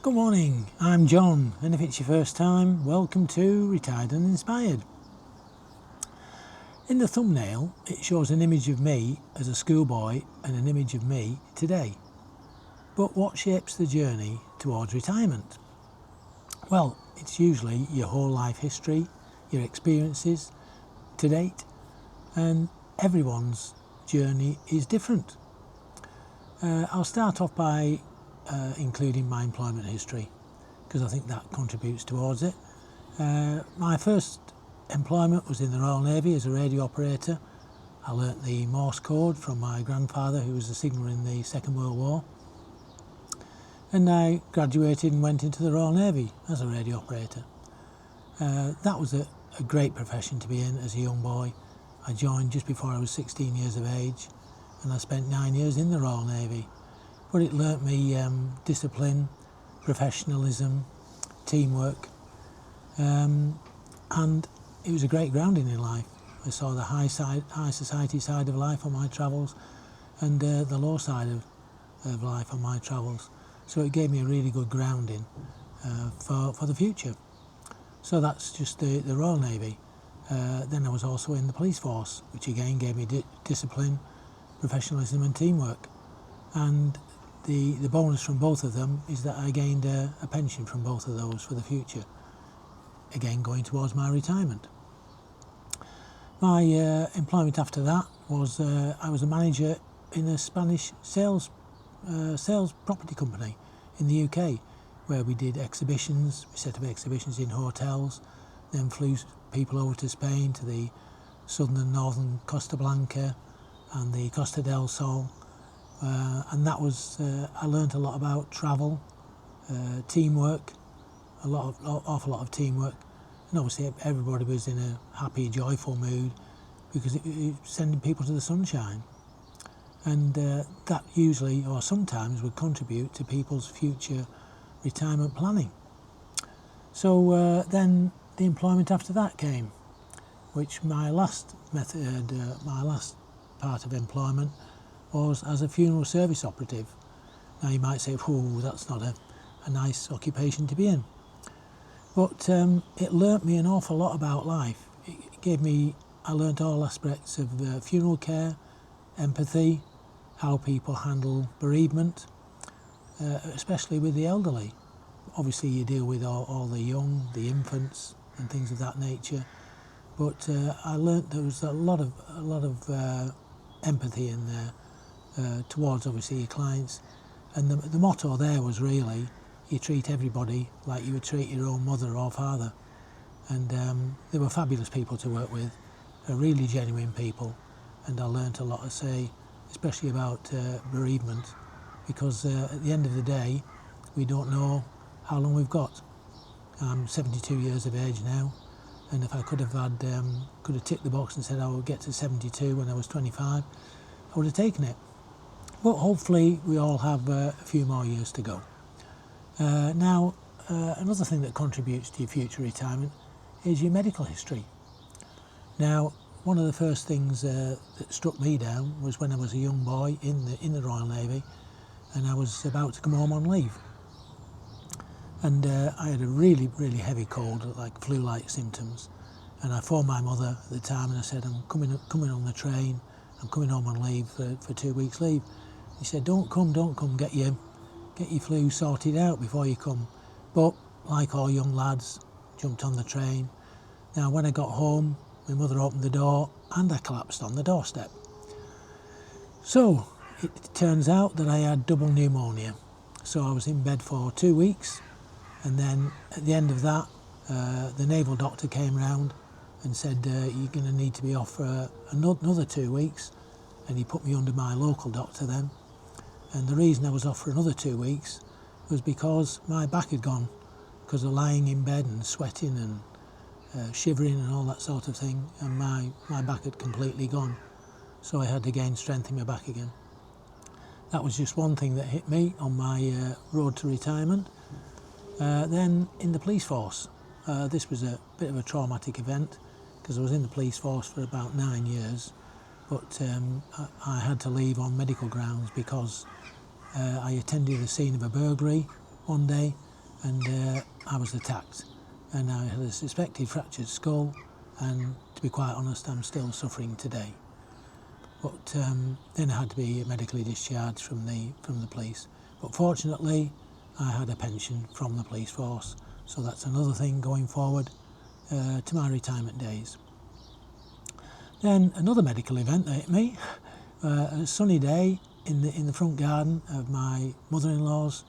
Good morning, I'm John, and if it's your first time, welcome to Retired and Inspired. In the thumbnail, it shows an image of me as a schoolboy and an image of me today. But what shapes the journey towards retirement? Well, it's usually your whole life history, your experiences to date, and everyone's journey is different. I'll start off by including my employment history, because I think that contributes towards it. My first employment was in the Royal Navy as a radio operator. I learnt the Morse code from my grandfather, who was a signaller in the Second World War. And I graduated and went into the Royal Navy as a radio operator. That was a great profession to be in as a young boy. I joined just before I was 16 years of age, and I spent 9 years in the Royal Navy. But it learnt me discipline, professionalism, teamwork, and it was a great grounding in life. I saw the high society side of life on my travels, and the low side of life on my travels. So it gave me a really good grounding for the future. So that's just the Royal Navy. Then I was also in the police force, which again gave me discipline, professionalism and teamwork. And the bonus from both of them is that I gained a pension from both of those for the future, again going towards my retirement. My employment after that was I was a manager in a Spanish sales property company in the UK, where we did exhibitions. We set up exhibitions in hotels, then flew people over to Spain, to the southern and northern Costa Blanca and the Costa del Sol. And that was, I learned a lot about travel, teamwork, awful lot of teamwork. And obviously everybody was in a happy, joyful mood, because it was sending people to the sunshine. And that usually, or sometimes, would contribute to people's future retirement planning. So then the employment after that came, which my last part of employment was as a funeral service operative. Now you might say, "Oh, that's not a nice occupation to be in." But it learnt me an awful lot about life. I learnt all aspects of funeral care, empathy, how people handle bereavement, especially with the elderly. Obviously you deal with all the young, the infants and things of that nature. But I learnt there was a lot of empathy in there towards obviously your clients. And the motto there was really, you treat everybody like you would treat your own mother or father. And they were fabulous people to work with, really genuine people. And I learnt a lot to say, especially about bereavement, because at the end of the day, we don't know how long we've got. I'm 72 years of age now, and if I could have ticked the box and said I would get to 72 when I was 25, I would have taken it. But hopefully we all have a few more years to go. Now, another thing that contributes to your future retirement is your medical history. Now, one of the first things that struck me down was when I was a young boy in the Royal Navy, and I was about to come home on leave. And I had a really, really heavy cold, like flu-like symptoms. And I phoned my mother at the time and I said, I'm coming on the train, I'm coming home on leave for 2 weeks leave. He said, don't come, get your flu sorted out before you come. But like all young lads, jumped on the train. Now when I got home, my mother opened the door and I collapsed on the doorstep. So it turns out that I had double pneumonia. So I was in bed for 2 weeks, and then at the end of that, the naval doctor came round and said, you're going to need to be off for another 2 weeks. And he put me under my local doctor then. And the reason I was off for another 2 weeks was because my back had gone, because of lying in bed and sweating and shivering and all that sort of thing, and my back had completely gone. So I had to gain strength in my back again. That was just one thing that hit me on my road to retirement. Then in the police force, this was a bit of a traumatic event, because I was in the police force for about 9 years, but I had to leave on medical grounds because I attended the scene of a burglary one day, and I was attacked, and I had a suspected fractured skull, and to be quite honest, I'm still suffering today. But then I had to be medically discharged from the police. But fortunately, I had a pension from the police force, so that's another thing going forward to my retirement days. Then another medical event that hit me, a sunny day in the front garden of my mother-in-law's,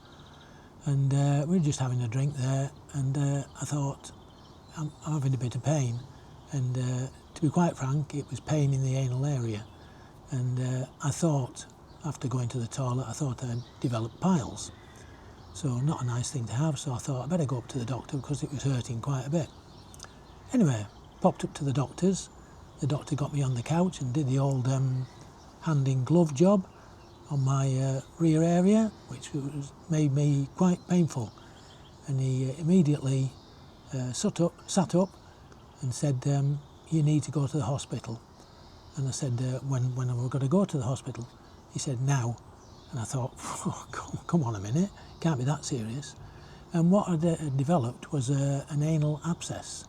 and we were just having a drink there, and I thought, I'm having a bit of pain, and to be quite frank, it was pain in the anal area, and I thought, after going to the toilet, I thought I'd developed piles, so not a nice thing to have, so I thought I'd better go up to the doctor because it was hurting quite a bit. Anyway, popped up to the doctor's. The doctor got me on the couch and did the old hand in glove job on my rear area, which made me quite painful. And he immediately sat up and said, you need to go to the hospital. And I said, when am I going to go to the hospital? He said, now. And I thought, oh, come on a minute, can't be that serious. And what had developed was an anal abscess.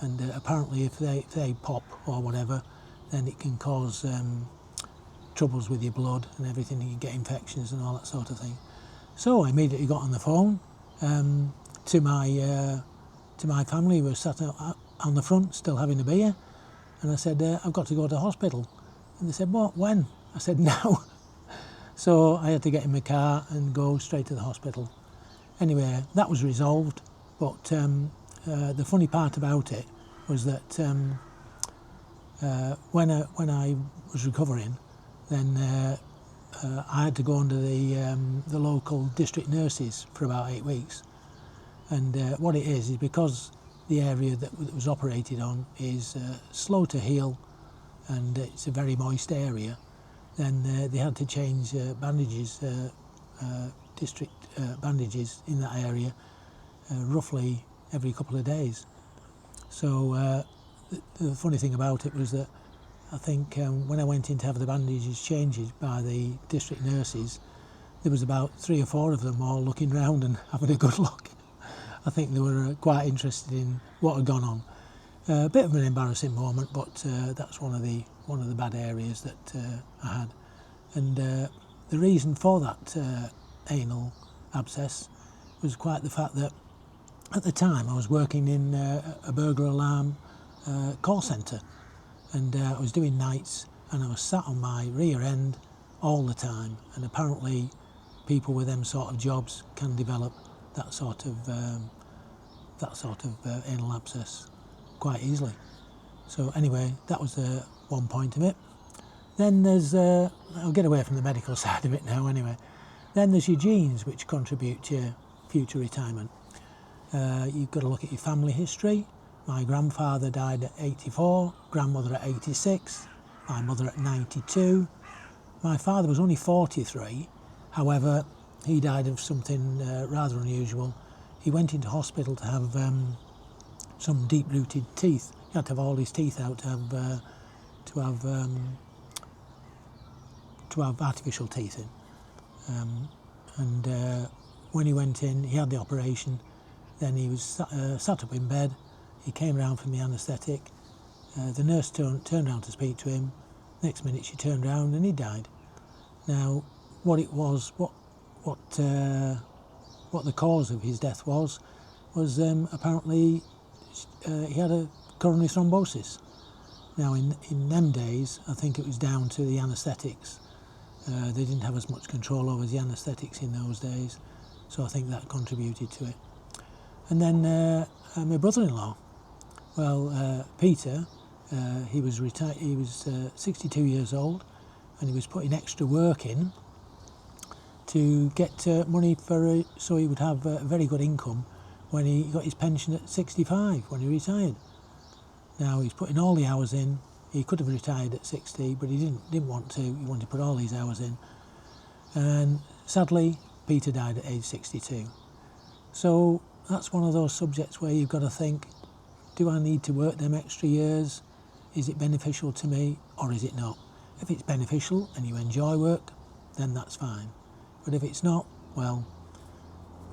And apparently if they pop or whatever, then it can cause troubles with your blood and everything. You can get infections and all that sort of thing. So I immediately got on the phone to my family, who were sat on the front still having a beer, and I said, I've got to go to the hospital. And they said, what, when? I said, now. So I had to get in my car and go straight to the hospital. Anyway, that was resolved, but the funny part about it was that when I was recovering, then I had to go under the local district nurses for about 8 weeks. And what it is because the area that was operated on is slow to heal, and it's a very moist area, then they had to change bandages, district bandages in that area, roughly every couple of days. So the funny thing about it was that I think when I went in to have the bandages changed by the district nurses, there was about 3 or 4 of them all looking round and having a good look. I think they were quite interested in what had gone on. A bit of an embarrassing moment, but that's one of the bad areas that I had. And the reason for that anal abscess was quite the fact that at the time I was working in a burglar alarm call centre, and I was doing nights, and I was sat on my rear end all the time, and apparently people with them sort of jobs can develop that sort of anal abscess quite easily. So anyway, that was one point of it. Then there's, I'll get away from the medical side of it now anyway. Then there's your genes, which contribute to your future retirement. You've got to look at your family history. My grandfather died at 84, grandmother at 86, my mother at 92. My father was only 43, however, he died of something rather unusual. He went into hospital to have some deep-rooted teeth. He had to have all his teeth out to have artificial teeth in. And when he went in, he had the operation. Then he was sat up in bed. He came round from the anaesthetic. The nurse turned around to speak to him. Next minute she turned round and he died. Now, what it was, what the cause of his death was apparently he had a coronary thrombosis. Now, in them days, I think it was down to the anaesthetics. They didn't have as much control over the anaesthetics in those days, so I think that contributed to it. And then my brother-in-law, well, Peter, he was retired. He was 62 years old, and he was putting extra work in to get money for so he would have a very good income when he got his pension at 65 when he retired. Now he's putting all the hours in. He could have retired at 60, but he didn't want to. He wanted to put all these hours in, and sadly, Peter died at age 62. So that's one of those subjects where you've got to think, do I need to work them extra years? Is it beneficial to me or is it not? If it's beneficial and you enjoy work, then that's fine. But if it's not, well,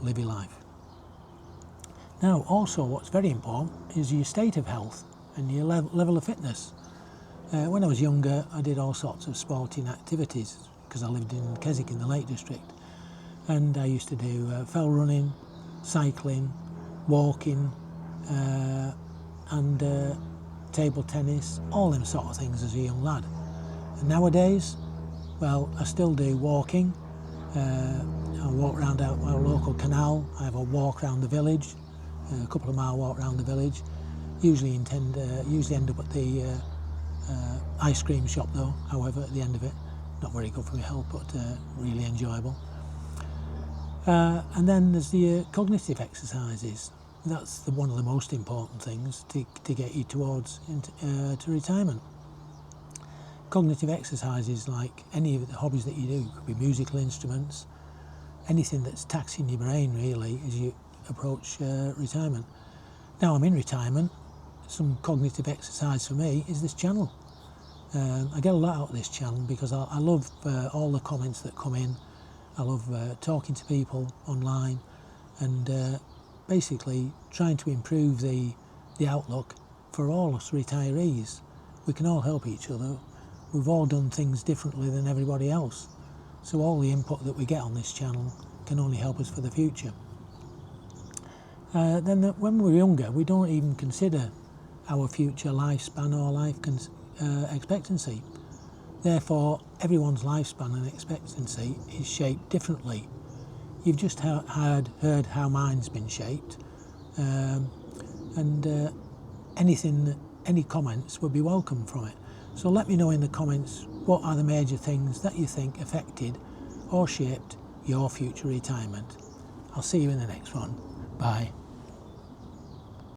live your life. Now, also what's very important is your state of health and your level of fitness. When I was younger, I did all sorts of sporting activities because I lived in Keswick in the Lake District, and I used to do fell running, cycling, walking, and table tennis, all them sort of things as a young lad. And nowadays, well, I still do walking. I walk around our local canal. I have a walk around the village, a couple of mile walk around the village. Usually end up at the ice cream shop though, however, at the end of it. Not very good for my health, but really enjoyable. And then there's the cognitive exercises. That's one of the most important things to get you towards to retirement. Cognitive exercises, like any of the hobbies that you do, could be musical instruments, anything that's taxing your brain really as you approach retirement. Now I'm in retirement. Some cognitive exercise for me is this channel. I get a lot out of this channel because I love all the comments that come in. I love talking to people online and basically trying to improve the outlook for all us retirees. We can all help each other. We've all done things differently than everybody else. So all the input that we get on this channel can only help us for the future. When we're younger, we don't even consider our future lifespan or life expectancy. Therefore, everyone's lifespan and expectancy is shaped differently. You've just heard how mine's been shaped, and any comments would be welcome from it. So let me know in the comments what are the major things that you think affected or shaped your future retirement. I'll see you in the next one. Bye.